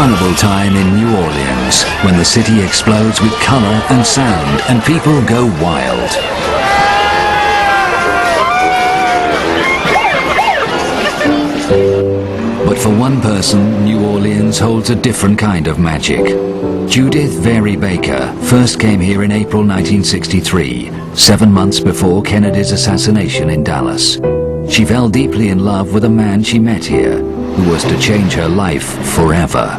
unforgettable time in New Orleans when the city explodes with color and sound and people go wild. But for one person, New Orleans holds a different kind of magic. Judith Very Baker first came here in April 1963, 7 months before Kennedy's assassination in Dallas. She fell deeply in love with a man she met here, who was to change her life forever.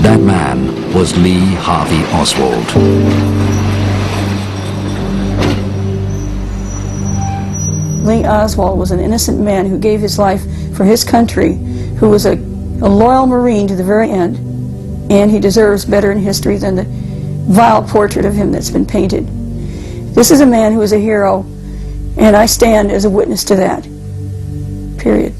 That man was Lee Harvey Oswald. Lee Oswald was an innocent man who gave his life for his country, who was a loyal Marine to the very end, and he deserves better in history than the vile portrait of him that's been painted. This is a man who is a hero, and I stand as a witness to that. Period.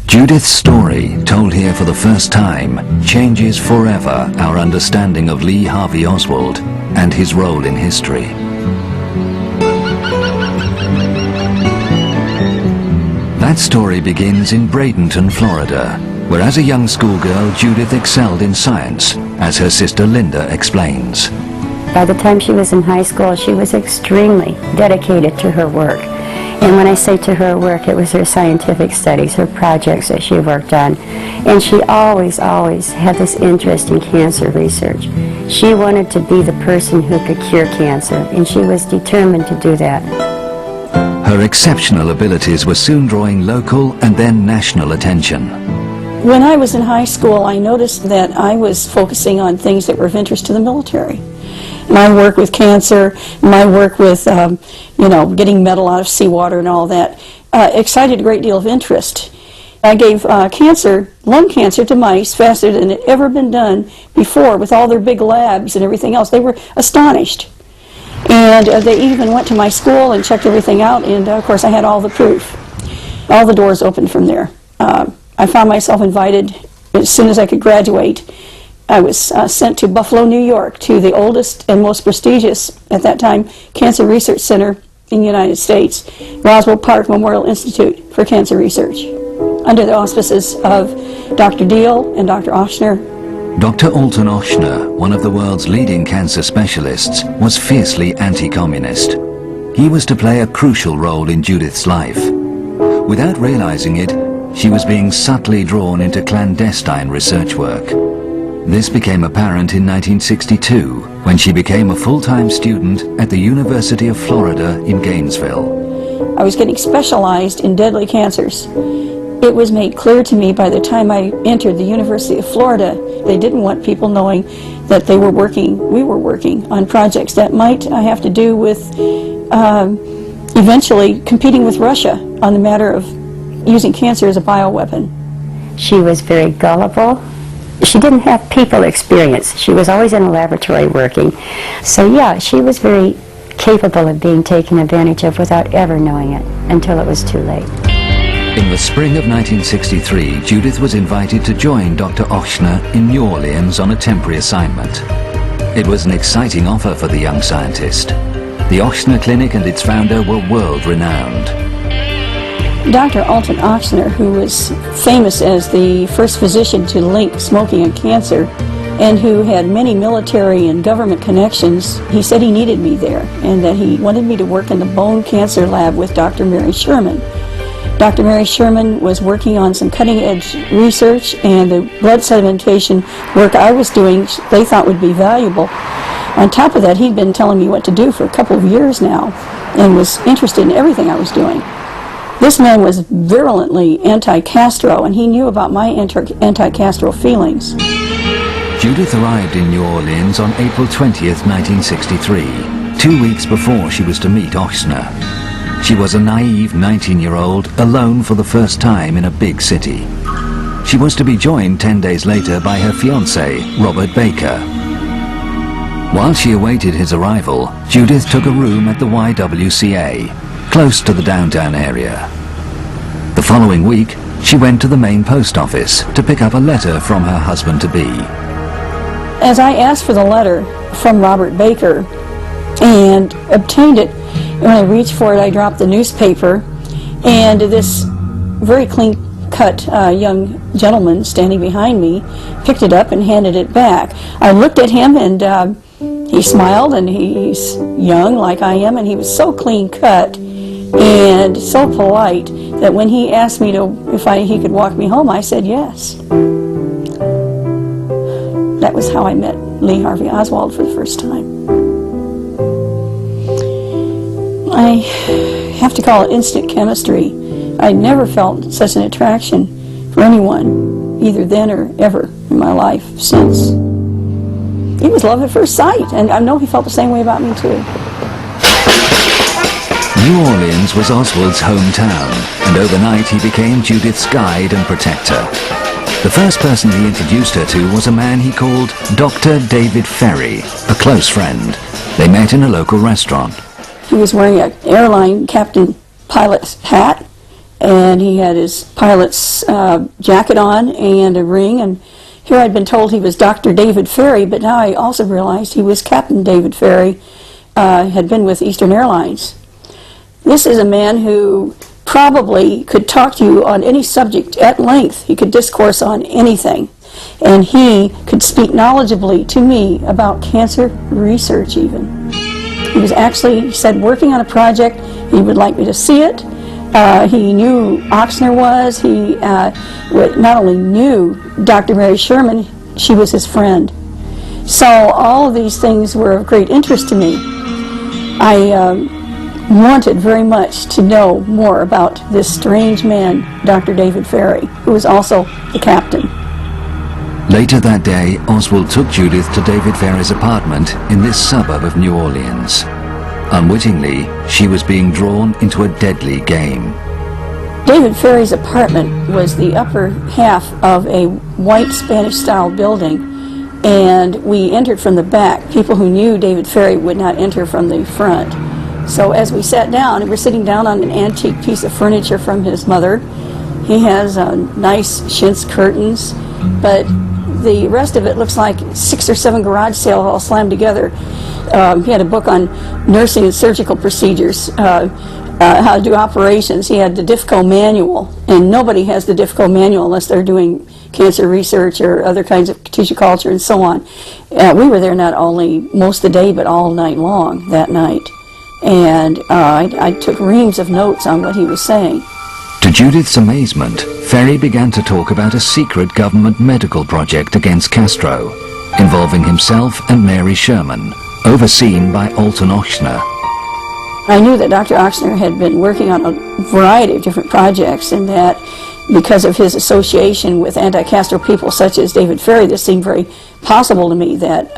Judith's story, told here for the first time, changes forever our understanding of Lee Harvey Oswald and his role in history. That story begins in Bradenton, Florida, where as a young schoolgirl Judith excelled in science, as her sister Linda explains. By the time she was in high school, she was extremely dedicated to her work. And when I say to her work, it was her scientific studies, her projects that she worked on. And she always had this interest in cancer research. She wanted to be the person who could cure cancer, and she was determined to do that. Her exceptional abilities were soon drawing local and then national attention. When I was in high school, I noticed that I was focusing on things that were of interest to the military. My work with cancer, my work with, getting metal out of seawater and all that, excited a great deal of interest. I gave lung cancer to mice faster than it had ever been done before with all their big labs and everything else. They were astonished. And they even went to my school and checked everything out, and of course I had all the proof. All the doors opened from there. I found myself invited as soon as I could graduate. I was sent to Buffalo, New York, to the oldest and most prestigious, at that time, cancer research center in the United States, Roswell Park Memorial Institute for Cancer Research, under the auspices of Dr. Deal and Dr. Ochsner. Dr. Alton Ochsner, one of the world's leading cancer specialists, was fiercely anti-communist. He was to play a crucial role in Judith's life. Without realizing it, she was being subtly drawn into clandestine research work. This became apparent in 1962, when she became a full-time student at the University of Florida in Gainesville. I was getting specialized in deadly cancers. It was made clear to me by the time I entered the University of Florida, they didn't want people knowing that we were working on projects that might have to do with eventually competing with Russia on the matter of using cancer as a bioweapon. She was very gullible. She didn't have people experience. She was always in a laboratory working. So yeah, she was very capable of being taken advantage of without ever knowing it until it was too late. In the spring of 1963, Judith was invited to join Dr. Ochsner in New Orleans on a temporary assignment. It was an exciting offer for the young scientist. The Ochsner Clinic and its founder were world-renowned. Dr. Alton Ochsner, who was famous as the first physician to link smoking and cancer, and who had many military and government connections, he said he needed me there, and that he wanted me to work in the bone cancer lab with Dr. Mary Sherman. Dr. Mary Sherman was working on some cutting-edge research, and the blood sedimentation work I was doing they thought would be valuable. On top of that, he'd been telling me what to do for a couple of years now, and was interested in everything I was doing. This man was virulently anti-Castro, and he knew about my anti-Castro feelings. Judith arrived in New Orleans on April 20th, 1963, 2 weeks before she was to meet Ochsner. She was a naive 19-year-old, alone for the first time in a big city. She was to be joined 10 days later by her fiancé, Robert Baker. While she awaited his arrival, Judith took a room at the YWCA, close to the downtown area. The following week, she went to the main post office to pick up a letter from her husband-to-be. As I asked for the letter from Robert Baker and obtained it, when I reached for it, I dropped the newspaper, and this very clean cut young gentleman standing behind me picked it up and handed it back. I looked at him, and he smiled, and he's young like I am, and he was so clean cut and so polite that when he asked me if he could walk me home, I said yes. That was how I met Lee Harvey Oswald for the first time. I have to call it instant chemistry. I never felt such an attraction for anyone, either then or ever in my life since. It was love at first sight, and I know he felt the same way about me too. New Orleans was Oswald's hometown, and overnight he became Judith's guide and protector. The first person he introduced her to was a man he called Dr. David Ferry, a close friend. They met in a local restaurant. He was wearing an airline captain pilot's hat, and he had his pilot's jacket on and a ring, and here I'd been told he was Dr. David Ferry, but now I also realized he was Captain David Ferry, had been with Eastern Airlines. This is a man who probably could talk to you on any subject at length. He could discourse on anything, and he could speak knowledgeably to me about cancer research even. He was actually, he said, working on a project. He would like me to see it. He knew Ochsner was. He not only knew Dr. Mary Sherman, she was his friend. So all of these things were of great interest to me. I wanted very much to know more about this strange man, Dr. David Ferry, who was also the captain. Later that day, Oswald took Judith to David Ferry's apartment in this suburb of New Orleans. Unwittingly, she was being drawn into a deadly game. David Ferry's apartment was the upper half of a white Spanish-style building, and we entered from the back. People who knew David Ferry would not enter from the front. So as we sat down, we were sitting down on an antique piece of furniture from his mother. He has nice chintz curtains, but the rest of it looks like 6 or 7 garage sales all slammed together. He had a book on nursing and surgical procedures, how to do operations. He had the DIFCO manual, and nobody has the DIFCO manual unless they're doing cancer research or other kinds of tissue culture and so on. We were there not only most of the day, but all night long that night. And I took reams of notes on what he was saying. To Judith's amazement, Ferry began to talk about a secret government medical project against Castro, involving himself and Mary Sherman, overseen by Alton Ochsner. I knew that Dr. Ochsner had been working on a variety of different projects, and that because of his association with anti-Castro people such as David Ferry, this seemed very possible to me that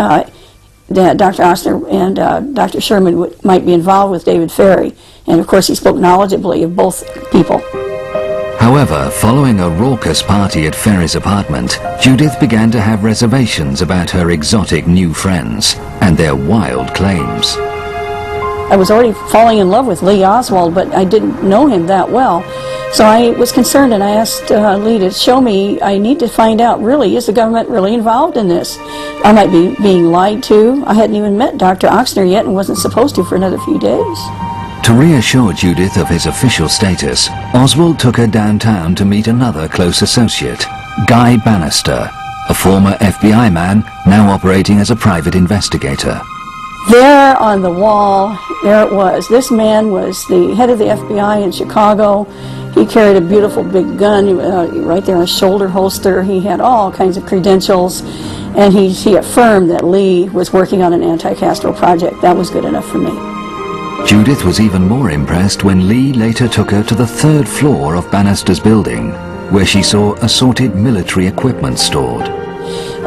Dr. Ochsner and Dr. Sherman might be involved with David Ferry. And of course he spoke knowledgeably of both people. However, following a raucous party at Ferry's apartment, Judith began to have reservations about her exotic new friends and their wild claims. I was already falling in love with Lee Oswald, but I didn't know him that well. So I was concerned, and I asked Lee to show me. I need to find out, really, is the government really involved in this? I might be being lied to. I hadn't even met Dr. Ochsner yet and wasn't supposed to for another few days. To reassure Judith of his official status, Oswald took her downtown to meet another close associate, Guy Bannister, a former FBI man now operating as a private investigator. There on the wall, there it was. This man was the head of the FBI in Chicago. He carried a beautiful big gun right there in a shoulder holster. He had all kinds of credentials, and he affirmed that Lee was working on an anti-Castro project. That was good enough for me. Judith was even more impressed when Lee later took her to the 3rd floor of Bannister's building, where she saw assorted military equipment stored.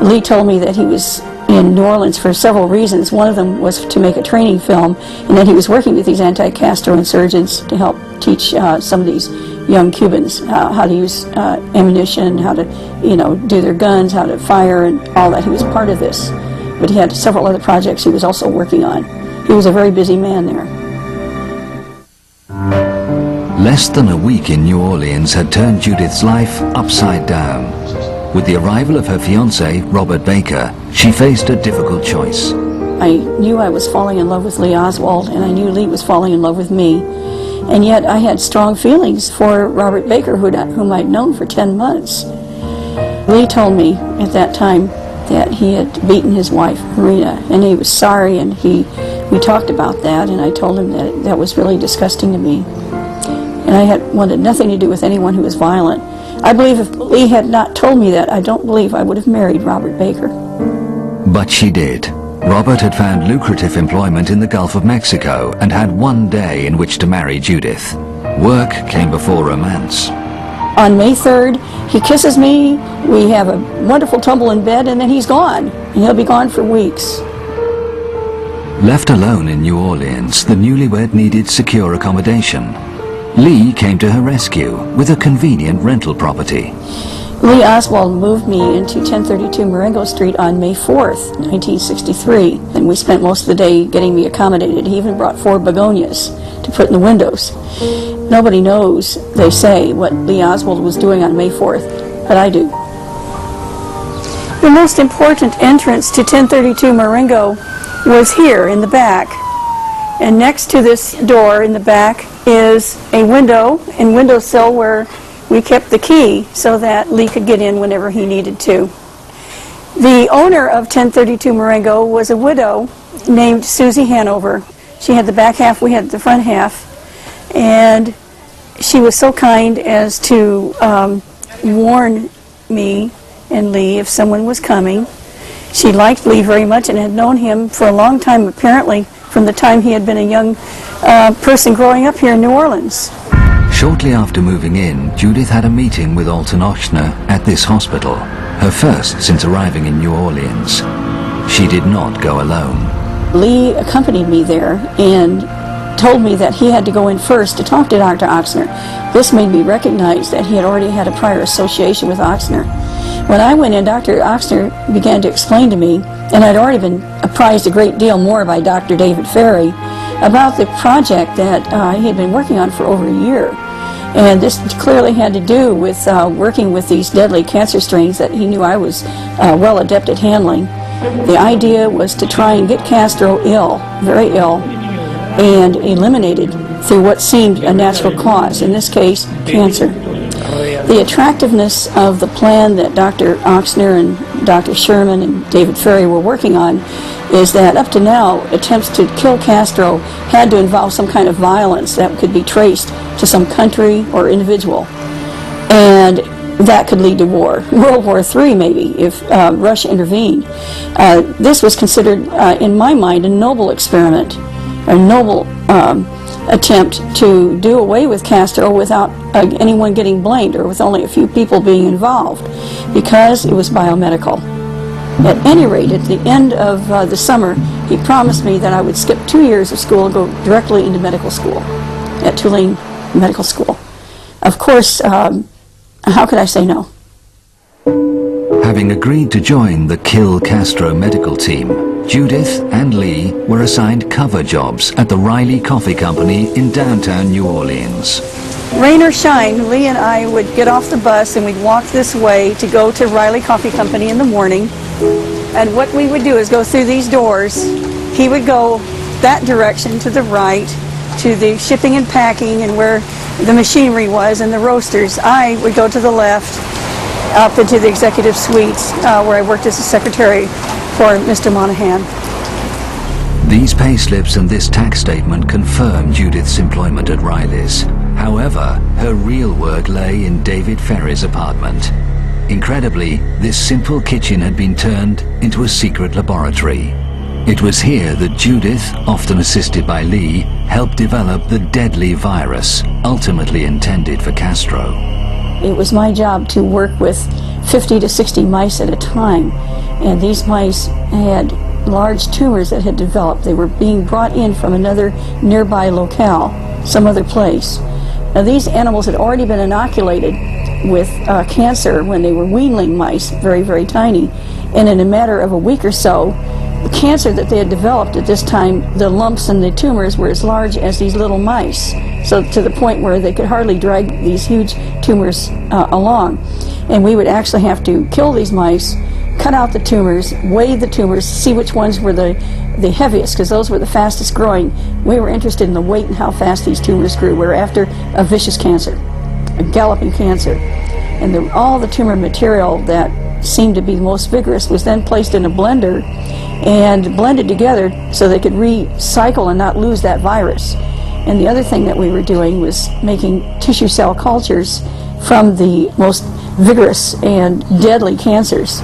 Lee told me that he was in New Orleans for several reasons. One of them was to make a training film, and that he was working with these anti-Castro insurgents to help teach some of these young Cubans how to use ammunition, how to, do their guns, how to fire, and all that. He was part of this. But he had several other projects he was also working on. He was a very busy man there. Less than a week in New Orleans had turned Judith's life upside down. With the arrival of her fiancé, Robert Baker, she faced a difficult choice. I knew I was falling in love with Lee Oswald, and I knew Lee was falling in love with me. And yet I had strong feelings for Robert Baker, whom I'd known for 10 months. Lee told me at that time that he had beaten his wife, Marina, and he was sorry, and we talked about that, and I told him that that was really disgusting to me. And I wanted nothing to do with anyone who was violent. I believe if Lee had not told me that, I don't believe I would have married Robert Baker. But she did. Robert had found lucrative employment in the Gulf of Mexico and had one day in which to marry Judith. Work came before romance. On May 3rd, he kisses me, we have a wonderful tumble in bed, and then he's gone. And he'll be gone for weeks. Left alone in New Orleans, the newlywed needed secure accommodation. Lee came to her rescue with a convenient rental property. Lee Oswald moved me into 1032 Marengo Street on May 4th, 1963, and we spent most of the day getting me accommodated. He even brought 4 begonias to put in the windows. Nobody knows, they say, what Lee Oswald was doing on May 4th, but I do. The most important entrance to 1032 Marengo was here in the back. And next to this door in the back is a window and windowsill where we kept the key so that Lee could get in whenever he needed to. The owner of 1032 Marengo was a widow named Susie Hanover. She had the back half, we had the front half. And she was so kind as to warn me and Lee if someone was coming. She liked Lee very much and had known him for a long time, apparently, from the time he had been a young person growing up here in New Orleans. Shortly after moving in, Judith had a meeting with Alton Ochsner at this hospital, her first since arriving in New Orleans. She did not go alone. Lee accompanied me there and told me that he had to go in first to talk to Dr. Ochsner. This made me recognize that he had already had a prior association with Ochsner. When I went in, Dr. Ochsner began to explain to me, and I'd already been apprised a great deal more by Dr. David Ferry, about the project that he had been working on for over a year. And this clearly had to do with working with these deadly cancer strains that he knew I was well adept at handling. The idea was to try and get Castro ill, very ill, and eliminated through what seemed a natural cause, in this case, cancer. The attractiveness of the plan that Dr. Ochsner and Dr. Sherman and David Ferry were working on is that up to now, attempts to kill Castro had to involve some kind of violence that could be traced to some country or individual. And that could lead to war. World War III, maybe, if Russia intervened. This was considered, in my mind, a noble experiment, a noble attempt to do away with Castro without anyone getting blamed, or with only a few people being involved, because it was biomedical. At any rate, at the end of the summer, he promised me that I would skip 2 years of school and go directly into medical school at Tulane Medical School. Of course, how could I say no? Having agreed to join the Kill Castro medical team, Judith and Lee were assigned cover jobs at the Riley Coffee Company in downtown New Orleans. Rain or shine, Lee and I would get off the bus and we'd walk this way to go to Riley Coffee Company in the morning. And what we would do is go through these doors. He would go that direction to the right, to the shipping and packing and where the machinery was and the roasters. I would go to the left, up into the executive suites where I worked as a secretary for Mr. Monahan. These payslips and this tax statement confirm Judith's employment at Riley's. However, her real work lay in David Ferry's apartment. Incredibly, this simple kitchen had been turned into a secret laboratory. It was here that Judith, often assisted by Lee, helped develop the deadly virus ultimately intended for Castro. It was my job to work with 50 to 60 mice at a time, and these mice had large tumors that had developed. They were being brought in from another nearby locale, some other place. Now, these animals had already been inoculated with cancer when they were weanling mice, very, very tiny, and in a matter of a week or so, the cancer that they had developed at this time, the lumps and the tumors were as large as these little mice, so to the point where they could hardly drag these huge tumors along. And we would actually have to kill these mice, cut out the tumors, weigh the tumors, see which ones were the heaviest, because those were the fastest growing. We were interested in the weight and how fast these tumors grew. We were after a vicious cancer, a galloping cancer. And all the tumor material that seemed to be the most vigorous was then placed in a blender and blended together so they could recycle and not lose that virus. And the other thing that we were doing was making tissue cell cultures from the most vigorous and deadly cancers.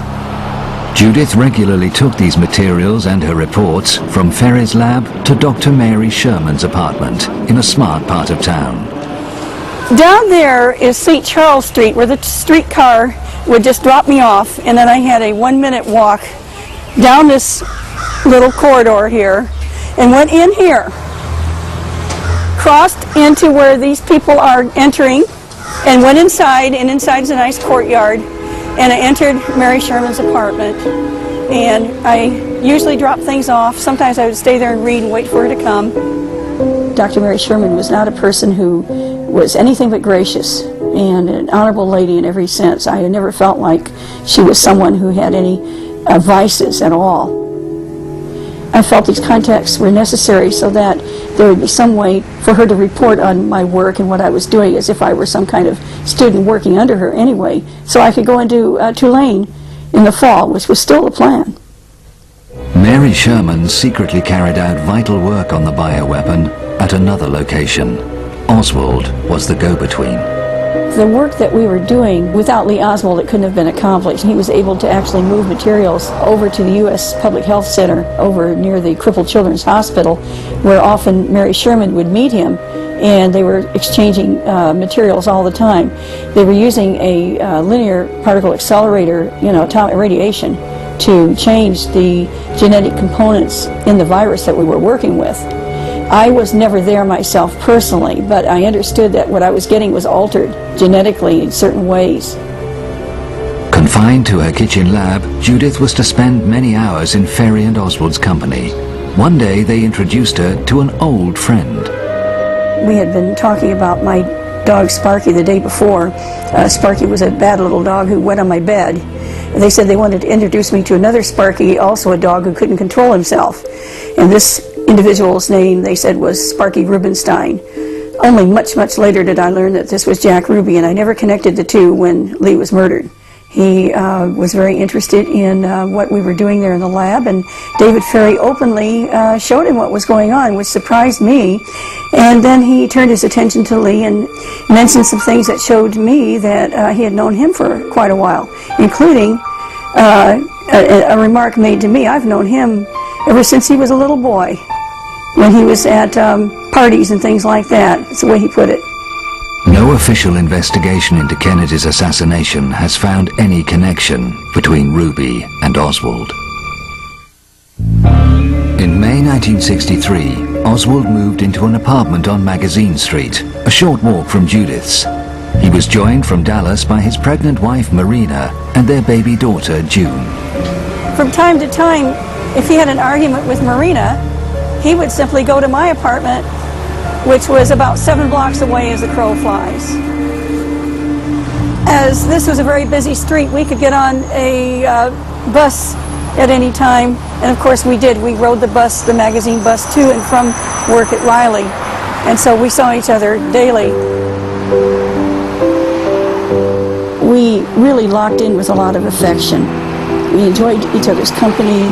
Judith regularly took these materials and her reports from Ferry's lab to Dr. Mary Sherman's apartment in a smart part of town. Down there is St. Charles Street, where the streetcar would just drop me off, and then I had a 1-minute walk down this little corridor here and went in here, crossed into where these people are entering, and went inside, and inside's a nice courtyard, and I entered Mary Sherman's apartment, and I usually drop things off. Sometimes I would stay there and read and wait for her to come. Dr. Mary Sherman was not a person who was anything but gracious and an honorable lady in every sense. I had never felt like she was someone who had any vices at all. I felt these contacts were necessary so that there would be some way for her to report on my work and what I was doing as if I were some kind of student working under her anyway, so I could go into Tulane in the fall, which was still the plan. Mary Sherman secretly carried out vital work on the bioweapon at another location. Oswald was the go-between. The work that we were doing, without Lee Oswald, it couldn't have been accomplished. He was able to actually move materials over to the U.S. Public Health Center over near the Crippled Children's Hospital, where often Mary Sherman would meet him, and they were exchanging materials all the time. They were using a linear particle accelerator, atomic radiation, to change the genetic components in the virus that we were working with. I was never there myself personally, but I understood that what I was getting was altered genetically in certain ways. Confined to her kitchen lab, Judith was to spend many hours in Ferry and Oswald's company. One day they introduced her to an old friend. We had been talking about my dog Sparky the day before. Sparky was a bad little dog who went on my bed. They said they wanted to introduce me to another Sparky, also a dog who couldn't control himself. And this individual's name, they said, was Sparky Rubenstein. Only much, much later did I learn that this was Jack Ruby, and I never connected the two when Lee was murdered. He was very interested in what we were doing there in the lab, and David Ferry openly showed him what was going on, which surprised me. And then he turned his attention to Lee and mentioned some things that showed me that he had known him for quite a while, including a remark made to me. I've known him ever since he was a little boy, when he was at parties and things like that. That's the way he put it. No official investigation into Kennedy's assassination has found any connection between Ruby and Oswald. In May 1963, Oswald moved into an apartment on Magazine Street, a short walk from Judith's. He was joined from Dallas by his pregnant wife Marina and their baby daughter June. From time to time, if he had an argument with Marina, he would simply go to my apartment, which was about 7 blocks away as the crow flies. As this was a very busy street, we could get on a bus at any time, and of course we did. We rode the bus, the magazine bus, to and from work at Riley, and so we saw each other daily. We really locked in with a lot of affection. We enjoyed each other's company.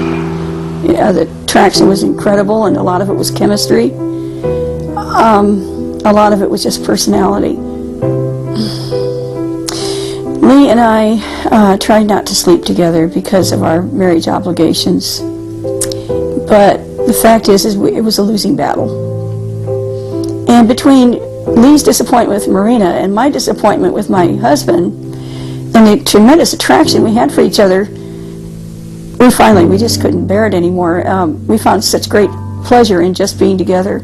The traction was incredible, and a lot of it was chemistry. A lot of it was just personality. Lee and I tried not to sleep together because of our marriage obligations. But the fact is it was a losing battle. And between Lee's disappointment with Marina and my disappointment with my husband, and the tremendous attraction we had for each other, we just couldn't bear it anymore. We found such great pleasure in just being together.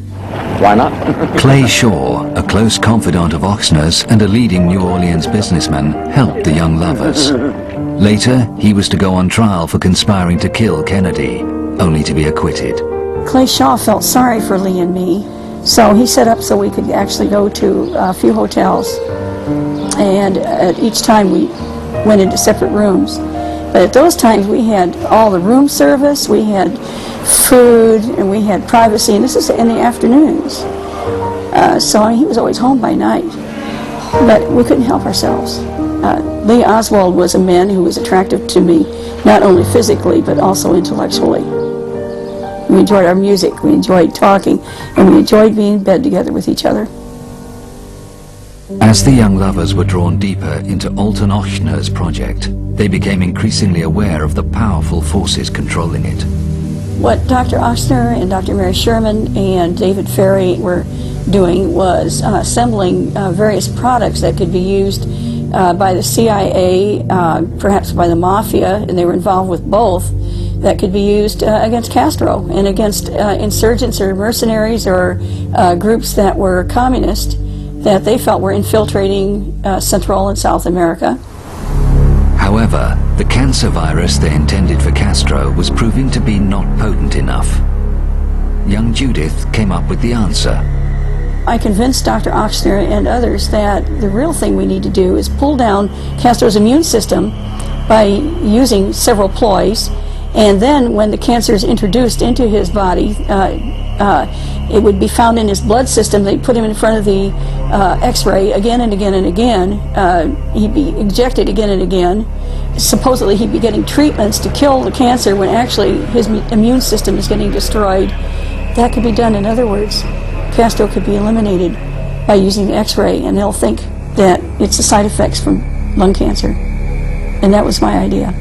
Why not? Clay Shaw, a close confidant of Ochsner's and a leading New Orleans businessman, helped the young lovers. Later, he was to go on trial for conspiring to kill Kennedy, only to be acquitted. Clay Shaw felt sorry for Lee and me, so he set up so we could actually go to a few hotels. And at each time we went into separate rooms. But at those times we had all the room service, we had food, and we had privacy, and this is in the afternoons. So I mean, he was always home by night. But we couldn't help ourselves. Lee Oswald was a man who was attractive to me, not only physically, but also intellectually. We enjoyed our music, we enjoyed talking, and we enjoyed being in bed together with each other. As the young lovers were drawn deeper into Alton Ochsner's project, they became increasingly aware of the powerful forces controlling it. What Dr. Ochsner and Dr. Mary Sherman and David Ferry were doing was assembling various products that could be used by the CIA, perhaps by the Mafia, and they were involved with both, that could be used against Castro and against insurgents or mercenaries or groups that were communist that they felt were infiltrating Central and South America. However, the cancer virus they intended for Castro was proving to be not potent enough. Young Judith came up with the answer. I convinced Dr. Ochsner and others that the real thing we need to do is pull down Castro's immune system by using several ploys, and then when the cancer is introduced into his body, it would be found in his blood system. They'd put him in front of the X-ray again and again and again. He'd be injected again and again. Supposedly he'd be getting treatments to kill the cancer when actually his immune system is getting destroyed. That could be done. In other words, Castro could be eliminated by using the X-ray, and they'll think that it's the side effects from lung cancer. And that was my idea.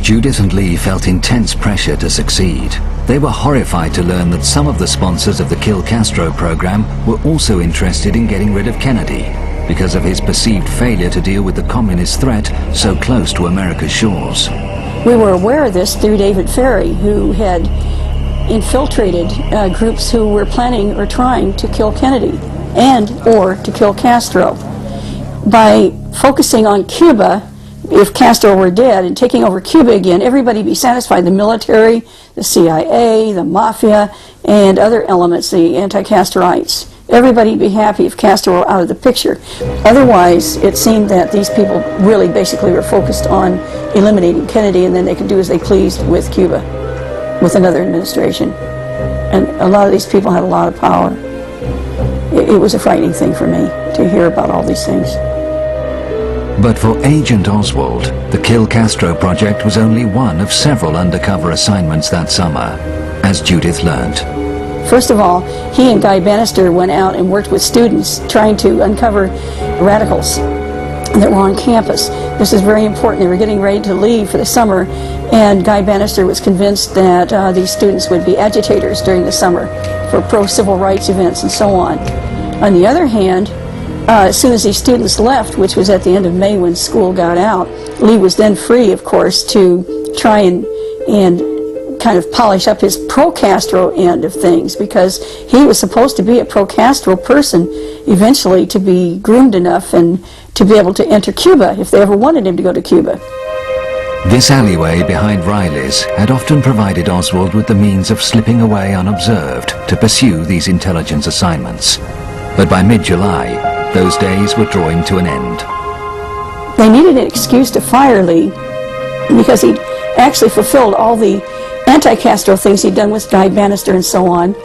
Judith and Lee felt intense pressure to succeed. They were horrified to learn that some of the sponsors of the Kill Castro program were also interested in getting rid of Kennedy because of his perceived failure to deal with the communist threat so close to America's shores. We were aware of this through David Ferry, who had infiltrated groups who were planning or trying to kill Kennedy and or to kill Castro. By focusing on Cuba, if Castro were dead, and taking over Cuba again, everybody would be satisfied. The military, the CIA, the Mafia, and other elements, the anti-Castroites. Everybody would be happy if Castro were out of the picture. Otherwise, it seemed that these people really basically were focused on eliminating Kennedy, and then they could do as they pleased with Cuba, with another administration. And a lot of these people had a lot of power. It was a frightening thing for me to hear about all these things. But for Agent Oswald, the Kill Castro project was only one of several undercover assignments that summer, as Judith learned. First of all, he and Guy Bannister went out and worked with students trying to uncover radicals that were on campus. This is very important. They were getting ready to leave for the summer, and Guy Bannister was convinced that these students would be agitators during the summer for pro-civil rights events and so on. On the other hand, as soon as these students left, which was at the end of May when school got out, Lee was then free, of course, to try and kind of polish up his pro-Castro end of things, because he was supposed to be a pro-Castro person eventually, to be groomed enough and to be able to enter Cuba if they ever wanted him to go to Cuba. This alleyway behind Riley's had often provided Oswald with the means of slipping away unobserved to pursue these intelligence assignments. But by mid-July, those days were drawing to an end. They needed an excuse to fire Lee because he'd actually fulfilled all the anti-Castro things he'd done with Guy Bannister and so on,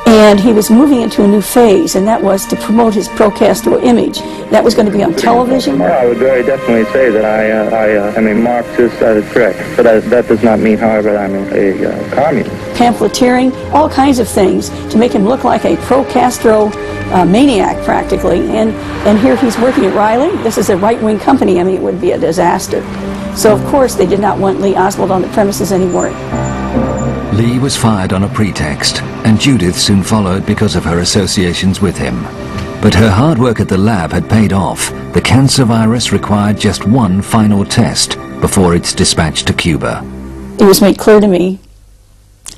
and he was moving into a new phase, and that was to promote his pro-Castro image. That was going to be on television. I would very definitely say that I am a Marxist, that is correct. But that does not mean, however, I'm a communist. Pamphleteering, all kinds of things to make him look like a pro-Castro maniac, practically. And here he's working at Riley. This is a right-wing company. I mean, it would be a disaster. So, of course, they did not want Lee Oswald on the premises anymore. Lee was fired on a pretext, and Judith soon followed because of her associations with him. But her hard work at the lab had paid off. The cancer virus required just one final test before it's dispatched to Cuba. It was made clear to me,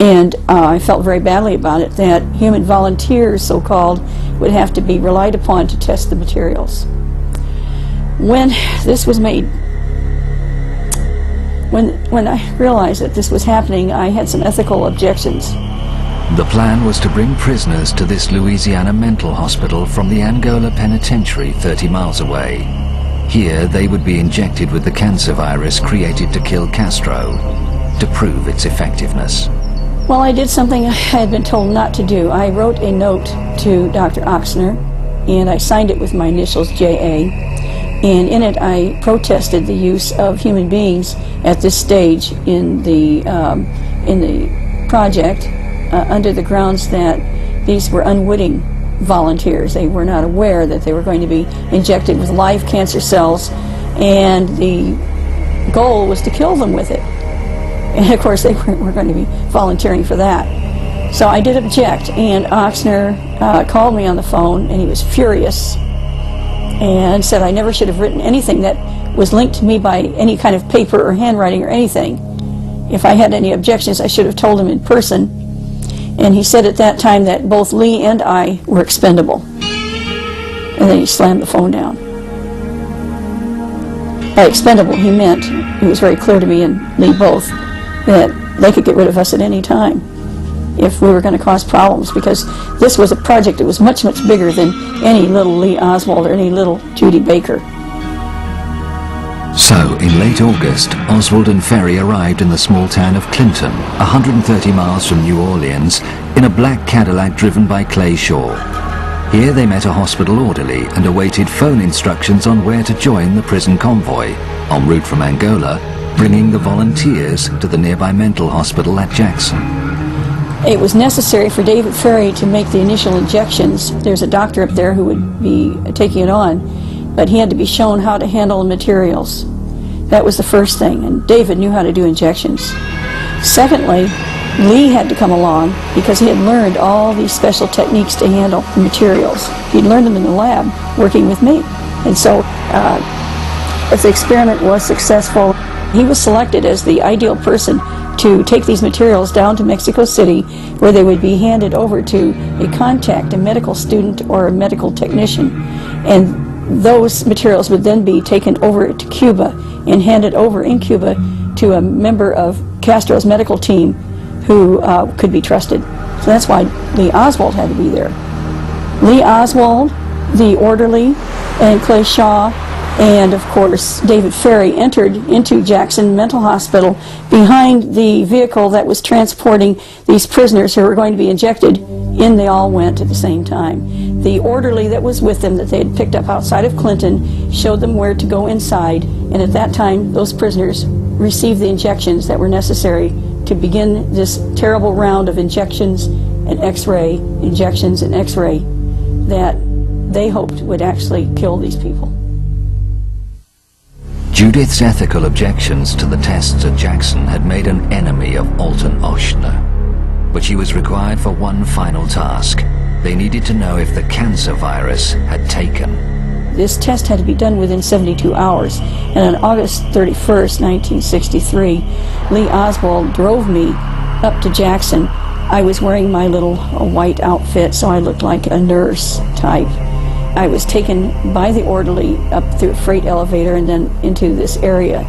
and I felt very badly about it, that human volunteers, so-called, would have to be relied upon to test the materials. When this was made, when I realized that this was happening, I had some ethical objections. The plan was to bring prisoners to this Louisiana mental hospital from the Angola penitentiary 30 miles away. Here they would be injected with the cancer virus created to kill Castro, to prove its effectiveness. Well, I did something I had been told not to do. I wrote a note to Dr. Ochsner, and I signed it with my initials, J.A., and in it I protested the use of human beings at this stage in the project under the grounds that these were unwitting volunteers. They were not aware that they were going to be injected with live cancer cells, and the goal was to kill them with it. And of course, they were going to be volunteering for that. So I did object, and Ochsner called me on the phone, and he was furious and said I never should have written anything that was linked to me by any kind of paper or handwriting or anything. If I had any objections, I should have told him in person. And he said at that time that both Lee and I were expendable. And then he slammed the phone down. By expendable, he meant, it was very clear to me and Lee both, that they could get rid of us at any time if we were going to cause problems, because this was a project that was much, much bigger than any little Lee Oswald or any little Judy Baker. So, in late August, Oswald and Ferry arrived in the small town of Clinton, 130 miles from New Orleans, in a black Cadillac driven by Clay Shaw. Here they met a hospital orderly and awaited phone instructions on where to join the prison convoy, en route from Angola, bringing the volunteers to the nearby mental hospital at Jackson. It was necessary for David Ferry to make the initial injections. There's a doctor up there who would be taking it on, but he had to be shown how to handle the materials. That was the first thing, and David knew how to do injections. Secondly, Lee had to come along because he had learned all these special techniques to handle the materials. He'd learned them in the lab working with me. And so, if the experiment was successful, he was selected as the ideal person to take these materials down to Mexico City, where they would be handed over to a contact, a medical student or a medical technician. And those materials would then be taken over to Cuba and handed over in Cuba to a member of Castro's medical team who could be trusted. So that's why Lee Oswald had to be there. Lee Oswald, the orderly, and Clay Shaw, and of course David Ferry entered into Jackson Mental Hospital behind the vehicle that was transporting these prisoners who were going to be injected. In they all went at the same time. The orderly that was with them that they had picked up outside of Clinton showed them where to go inside, and at that time those prisoners received the injections that were necessary to begin this terrible round of injections and x-ray, injections and x-ray that they hoped would actually kill these people. Judith's ethical objections to the tests at Jackson had made an enemy of Alton Ochsner. But she was required for one final task. They needed to know if the cancer virus had taken. This test had to be done within 72 hours, and on August 31st, 1963, Lee Oswald drove me up to Jackson. I was wearing my little white outfit, so I looked like a nurse type. I was taken by the orderly up through a freight elevator and then into this area.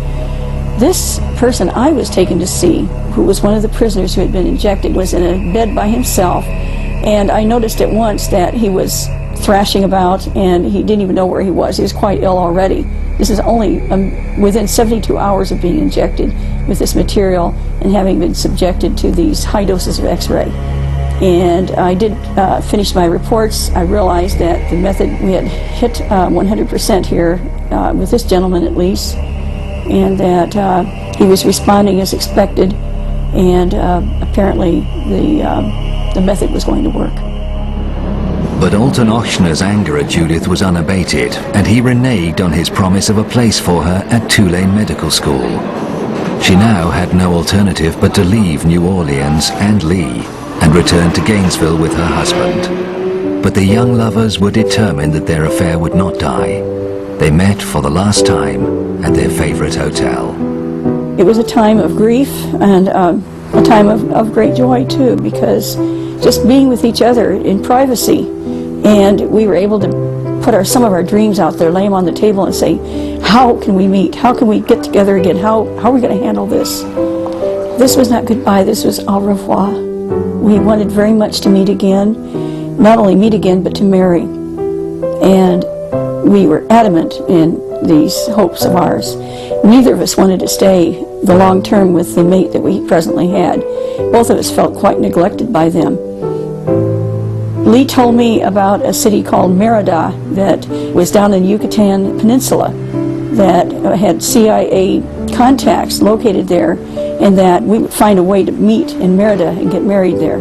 This person I was taken to see, who was one of the prisoners who had been injected, was in a bed by himself, and I noticed at once that he was thrashing about and he didn't even know where he was. He was quite ill already. This is only within 72 hours of being injected with this material and having been subjected to these high doses of x-ray. And I did finish my reports. I realized that the method, we had hit 100% here, with this gentleman at least, and that he was responding as expected, and apparently the method was going to work. But Alton Ochsner's anger at Judith was unabated, and he reneged on his promise of a place for her at Tulane Medical School. She now had no alternative but to leave New Orleans and Lee and return to Gainesville with her husband. But the young lovers were determined that their affair would not die. They met for the last time at their favorite hotel. It was a time of grief and a time of great joy too, because just being with each other in privacy, and we were able to put some of our dreams out there, lay them on the table and say, how can we meet? How can we get together again? How are we going to handle this? This was not goodbye, this was au revoir. We wanted very much to meet again, not only meet again, but to marry. And we were adamant in these hopes of ours. Neither of us wanted to stay the long term with the mate that we presently had. Both of us felt quite neglected by them. Lee told me about a city called Merida that was down in the Yucatan Peninsula that had CIA contacts located there, and that we would find a way to meet in Merida and get married there.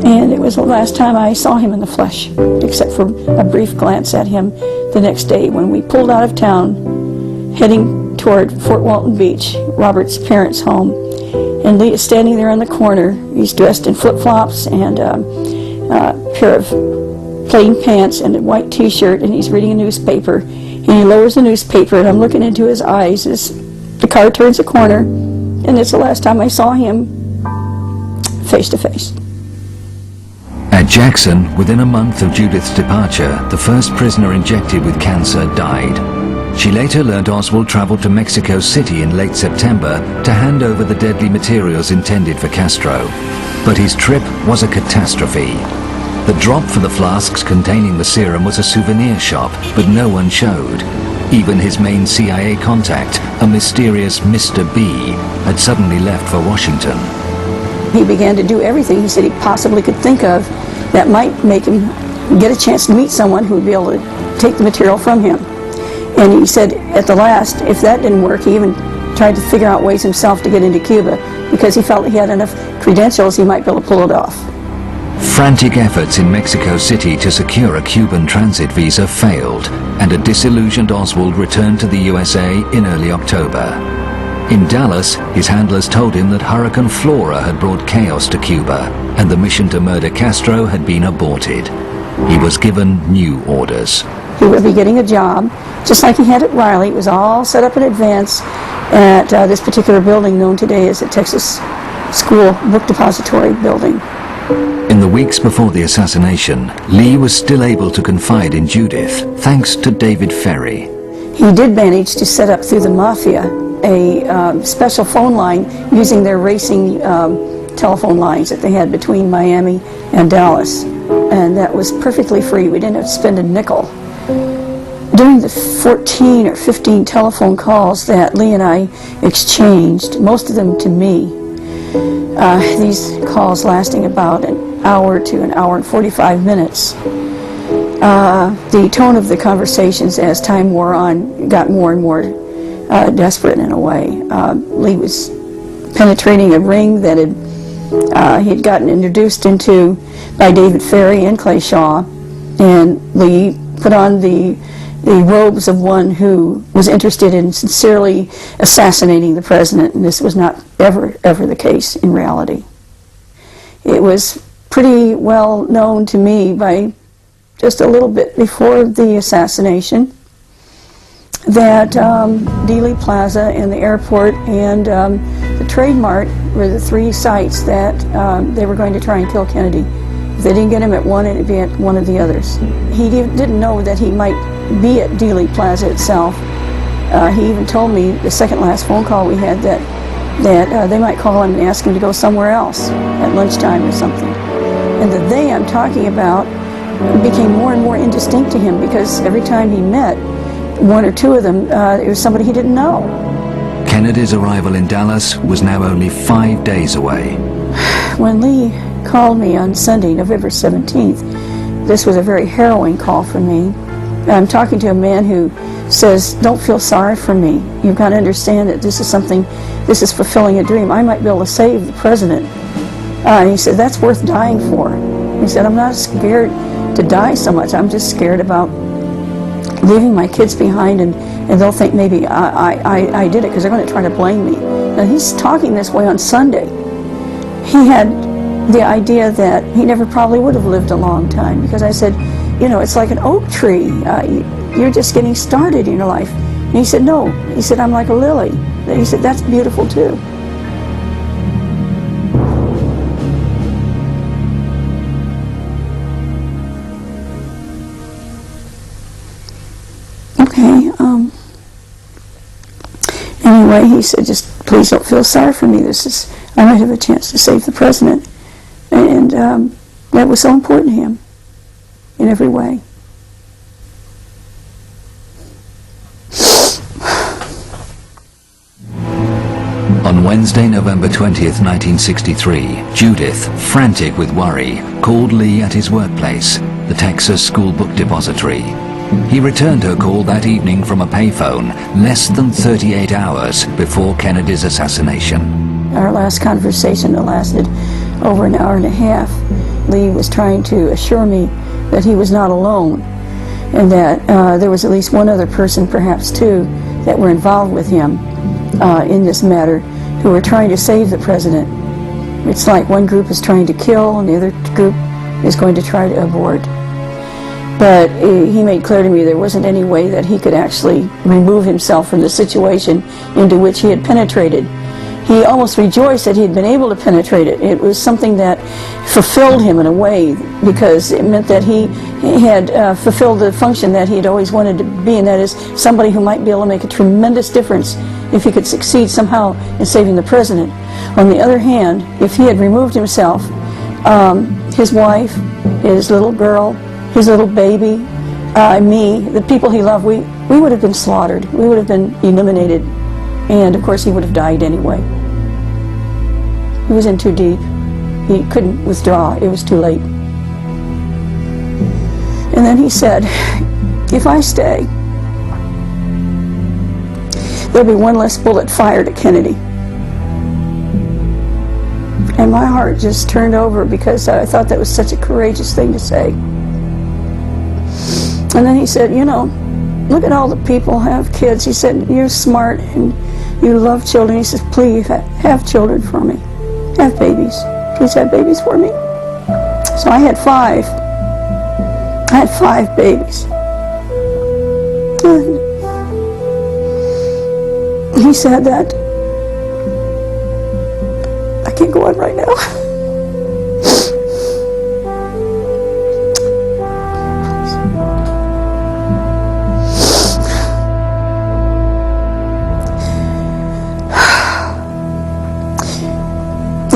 And it was the last time I saw him in the flesh, except for a brief glance at him the next day when we pulled out of town, heading toward Fort Walton Beach, Robert's parents' home. And Lee is standing there on the corner. He's dressed in flip-flops and a pair of plain pants and a white T-shirt, and he's reading a newspaper. And he lowers the newspaper, and I'm looking into his eyes as the car turns a corner, and it's the last time I saw him face to face. At Jackson, within a month of Judith's departure, the first prisoner injected with cancer died. She later learned Oswald traveled to Mexico City in late September to hand over the deadly materials intended for Castro. But his trip was a catastrophe. The drop for the flasks containing the serum was a souvenir shop, but no one showed. Even his main CIA contact, a mysterious Mr. B, had suddenly left for Washington. He began to do everything he said he possibly could think of that might make him get a chance to meet someone who would be able to take the material from him. And he said at the last, if that didn't work, he even tried to figure out ways himself to get into Cuba because he felt he had enough credentials he might be able to pull it off. Frantic efforts in Mexico City to secure a Cuban transit visa failed, and a disillusioned Oswald returned to the USA in early October. In Dallas, his handlers told him that Hurricane Flora had brought chaos to Cuba, and the mission to murder Castro had been aborted. He was given new orders. He would be getting a job, just like he had at Riley. It was all set up in advance at this particular building known today as the Texas School Book Depository building. In the weeks before the assassination, Lee was still able to confide in Judith, thanks to David Ferry. He did manage to set up through the Mafia a special phone line using their racing telephone lines that they had between Miami and Dallas. And that was perfectly free. We didn't have to spend a nickel. During the 14 or 15 telephone calls that Lee and I exchanged, most of them to me, these calls lasting about an hour to an hour and 45 minutes, the tone of the conversations as time wore on got more and more desperate in a way. Lee was penetrating a ring that he had gotten introduced into by David Ferry and Clay Shaw, and Lee put on the robes of one who was interested in sincerely assassinating the president, and this was not ever the case in reality. It was pretty well known to me by just a little bit before the assassination that Dealey Plaza and the airport and the Trade Mart were the three sites that they were going to try and kill Kennedy. If they didn't get him at one, it'd be at one of the others. He didn't know that he might be at Dealey Plaza itself. He even told me the second last phone call we had that they might call him and ask him to go somewhere else at lunchtime or something. And the they I'm talking about became more and more indistinct to him because every time he met one or two of them, it was somebody he didn't know. Kennedy's arrival in Dallas was now only 5 days away. When Lee called me on Sunday, November 17th, this was a very harrowing call for me. I'm talking to a man who says, don't feel sorry for me. You've got to understand that this is fulfilling a dream. I might be able to save the president. He said, that's worth dying for. He said, I'm not scared to die so much. I'm just scared about leaving my kids behind, and they'll think maybe I did it because they're going to try to blame me. Now, he's talking this way on Sunday. He had the idea that he never probably would have lived a long time because I said, you know, it's like an oak tree. You're just getting started in your life. And he said, no. He said, I'm like a lily. He said, that's beautiful too. Okay, anyway, he said, just please don't feel sorry for me. I might have a chance to save the president. And that was so important to him in every way. On Wednesday, November 20th, 1963, Judith, frantic with worry, called Lee at his workplace, the Texas School Book Depository. He returned her call that evening from a payphone less than 38 hours before Kennedy's assassination. Our last conversation that lasted over an hour and a half. Lee was trying to assure me that he was not alone, and that there was at least one other person, perhaps two, that were involved with him in this matter, who were trying to save the president. It's like one group is trying to kill and the other group is going to try to abort. But he made clear to me there wasn't any way that he could actually remove himself from the situation into which he had penetrated. He almost rejoiced that he had been able to penetrate it. It was something that fulfilled him in a way, because it meant that he had fulfilled the function that he had always wanted to be, and that is somebody who might be able to make a tremendous difference if he could succeed somehow in saving the president. On the other hand, if he had removed himself, his wife, his little girl, his little baby, me, the people he loved, we would have been slaughtered. We would have been eliminated. And of course he would have died anyway. He was in too deep. He couldn't withdraw. It was too late. And then he said, if I stay, there'll be one less bullet fired at Kennedy. And my heart just turned over, because I thought that was such a courageous thing to say. And then he said, you know, look at all the people who have kids. He said, you're smart and you love children. He says, please have children for me. Have babies. Please have babies for me. So I had 5. I had 5 babies. And he said that, I can't go on right now.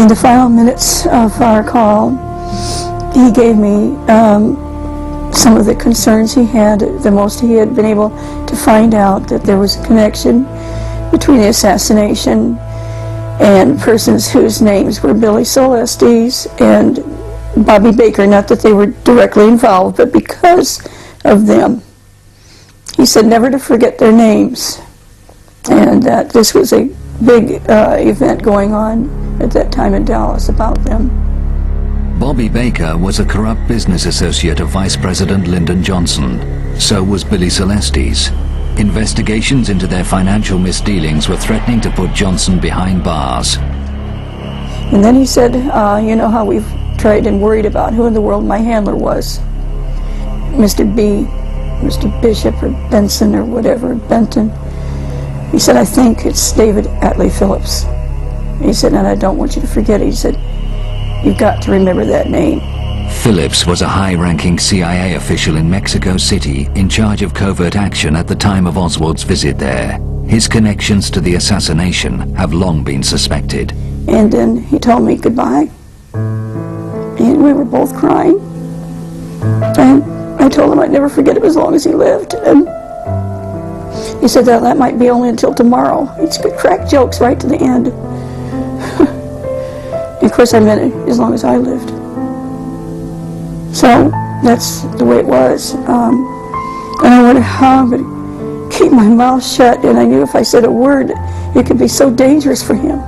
In the final minutes of our call, he gave me some of the concerns he had. The most he had been able to find out that there was a connection between the assassination and persons whose names were Billy Celestes and Bobby Baker. Not that they were directly involved, but because of them. He said never to forget their names, and that this was a big event going on at that time in Dallas about them. Bobby Baker was a corrupt business associate of Vice President Lyndon Johnson. So was Billy Celestes. Investigations into their financial misdealings were threatening to put Johnson behind bars. And then he said, you know how we've tried and worried about who in the world my handler was. Mr. B, Mr. Bishop or Benson or whatever, Benton. He said, I think it's David Atlee Phillips. He said, and I don't want you to forget it. He said, you've got to remember that name. Phillips was a high-ranking CIA official in Mexico City in charge of covert action at the time of Oswald's visit there. His connections to the assassination have long been suspected. And then he told me goodbye. And we were both crying. And I told him I'd never forget him as long as he lived. And he said that might be only until tomorrow. He could crack jokes right to the end. Of course, I meant it as long as I lived. So that's the way it was. And I wondered how I'm going to keep my mouth shut. And I knew if I said a word, it could be so dangerous for him.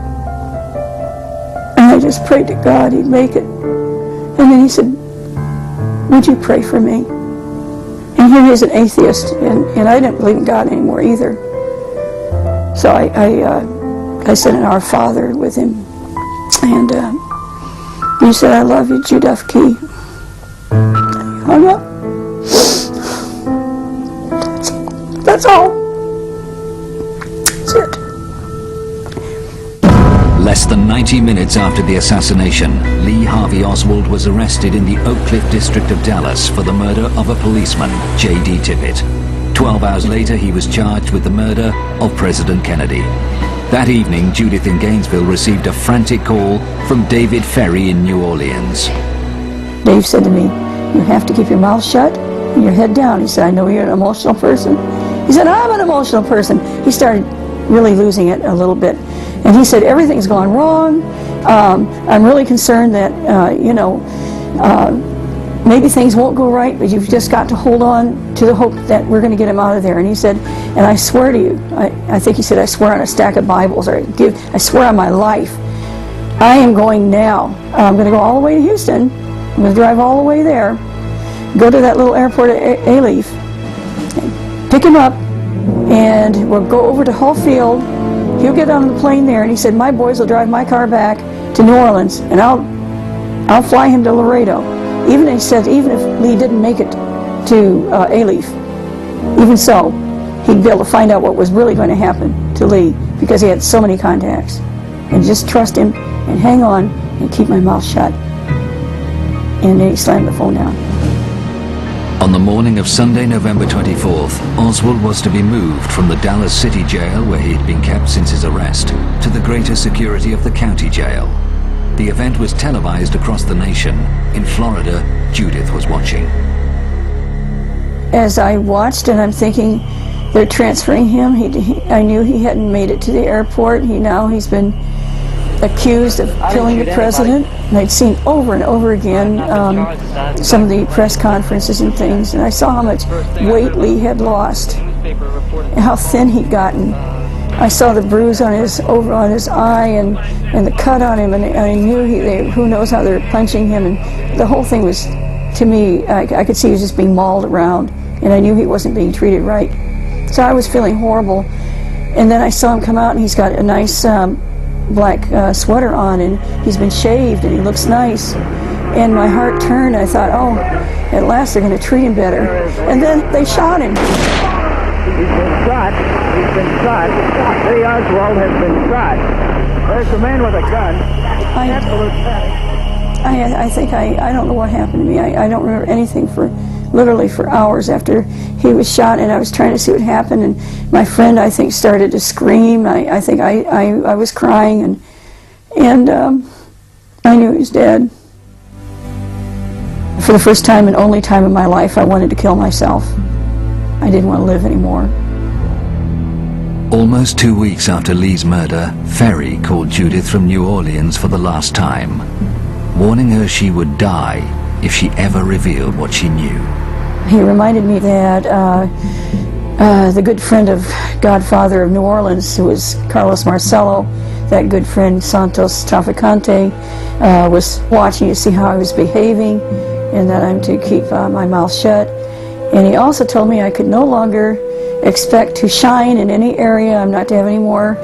And I just prayed to God he'd make it. And then he said, would you pray for me? And here he is, an atheist, and I didn't believe in God anymore either. So I said an Our Father with him. And he said, I love you, Judith Key. And he hung up. That's all. That's it. Less than 90 minutes after the assassination, Lee Harvey Oswald was arrested in the Oak Cliff district of Dallas for the murder of a policeman, J.D. Tippit. 12 hours later, he was charged with the murder of President Kennedy. That evening, Judith in Gainesville received a frantic call from David Ferry in New Orleans. Dave said to me, you have to keep your mouth shut and your head down. He said, I know you're an emotional person. He said, I'm an emotional person. He started really losing it a little bit. And he said, everything's gone wrong. I'm really concerned that, maybe things won't go right, but you've just got to hold on to the hope that we're going to get him out of there. And he said, and I swear to you, I think he said, I swear on a stack of Bibles, or I swear on my life, I am going now. I'm going to go all the way to Houston. I'm going to drive all the way there, go to that little airport at Alief, pick him up, and we'll go over to Hull Field. He'll get on the plane there, and he said, my boys will drive my car back to New Orleans, and I'll fly him to Laredo. Even he said, even if Lee didn't make it to Alief, even so, he'd be able to find out what was really going to happen to Lee, because he had so many contacts. And just trust him and hang on and keep my mouth shut. And then he slammed the phone down. On the morning of Sunday, November 24th, Oswald was to be moved from the Dallas City Jail, where he had been kept since his arrest, to the greater security of the county jail. The event was televised across the nation. In Florida, Judith was watching. As I watched, and I'm thinking, they're transferring him. I knew he hadn't made it to the airport. He's been accused of killing the president. And I'd seen over and over again some of the press conferences and things, and I saw how much weight Lee had lost, and how thin he'd gotten. I saw the bruise on his eye and the cut on him, and I knew who knows how they're punching him, and the whole thing was, to me, I could see he was just being mauled around, and I knew he wasn't being treated right. So I was feeling horrible, and then I saw him come out, and he's got a nice black sweater on, and he's been shaved, and he looks nice, and my heart turned. I thought, oh, at last they're going to treat him better, and then they shot him. He's been shot. He's been shot. Lee Oswald has been shot. There's a man with a gun. Absolute panic. I think I don't know what happened to me. I don't remember anything literally for hours after he was shot, and I was trying to see what happened, and my friend, I think, started to scream. I think I was crying, and I knew he was dead. For the first time and only time in my life, I wanted to kill myself. I didn't want to live anymore. Almost 2 weeks after Lee's murder, Ferry called Judith from New Orleans for the last time, warning her she would die if she ever revealed what she knew. He reminded me that the good friend of Godfather of New Orleans, who was Carlos Marcello, that good friend Santos Traficante, was watching to see how I was behaving, and that I'm to keep my mouth shut. And he also told me I could no longer expect to shine in any area. I'm not to have any more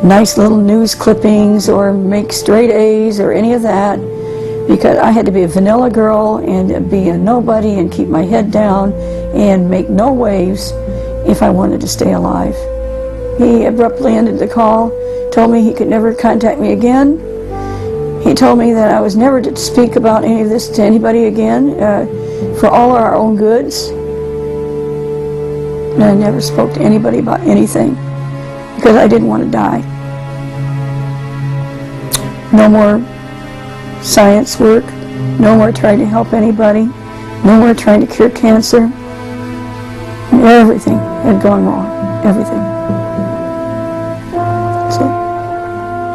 nice little news clippings or make straight A's or any of that, because I had to be a vanilla girl and be a nobody and keep my head down and make no waves if I wanted to stay alive. He abruptly ended the call, told me he could never contact me again. He told me that I was never to speak about any of this to anybody again, for all our own goods. And I never spoke to anybody about anything because I didn't want to die. No more science work, no more trying to help anybody, no more trying to cure cancer. And everything had gone wrong, everything. That's it.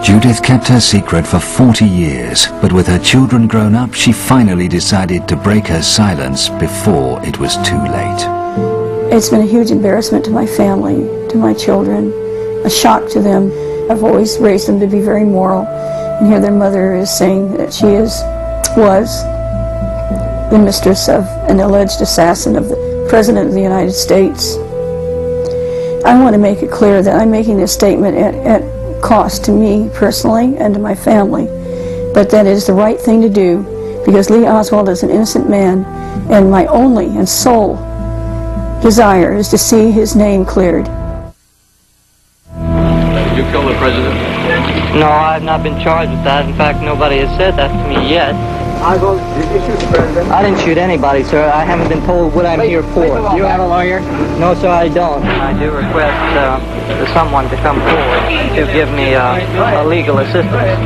Judith kept her secret for 40 years, but with her children grown up, she finally decided to break her silence before it was too late. It's been a huge embarrassment to my family, to my children, a shock to them. I've always raised them to be very moral, and here their mother is saying that she was the mistress of an alleged assassin of the President of the United States. I want to make it clear that I'm making this statement at cost to me personally and to my family, but that it is the right thing to do, because Lee Oswald is an innocent man, and my only and sole desire is to see his name cleared. Did you kill the president? No, I've not been charged with that. In fact, nobody has said that to me yet. Oswald, did you shoot the president? I didn't shoot anybody, sir. I haven't been told what I'm here for. You have a lawyer? No, sir, I don't. I do request someone to come forward to give me legal assistance.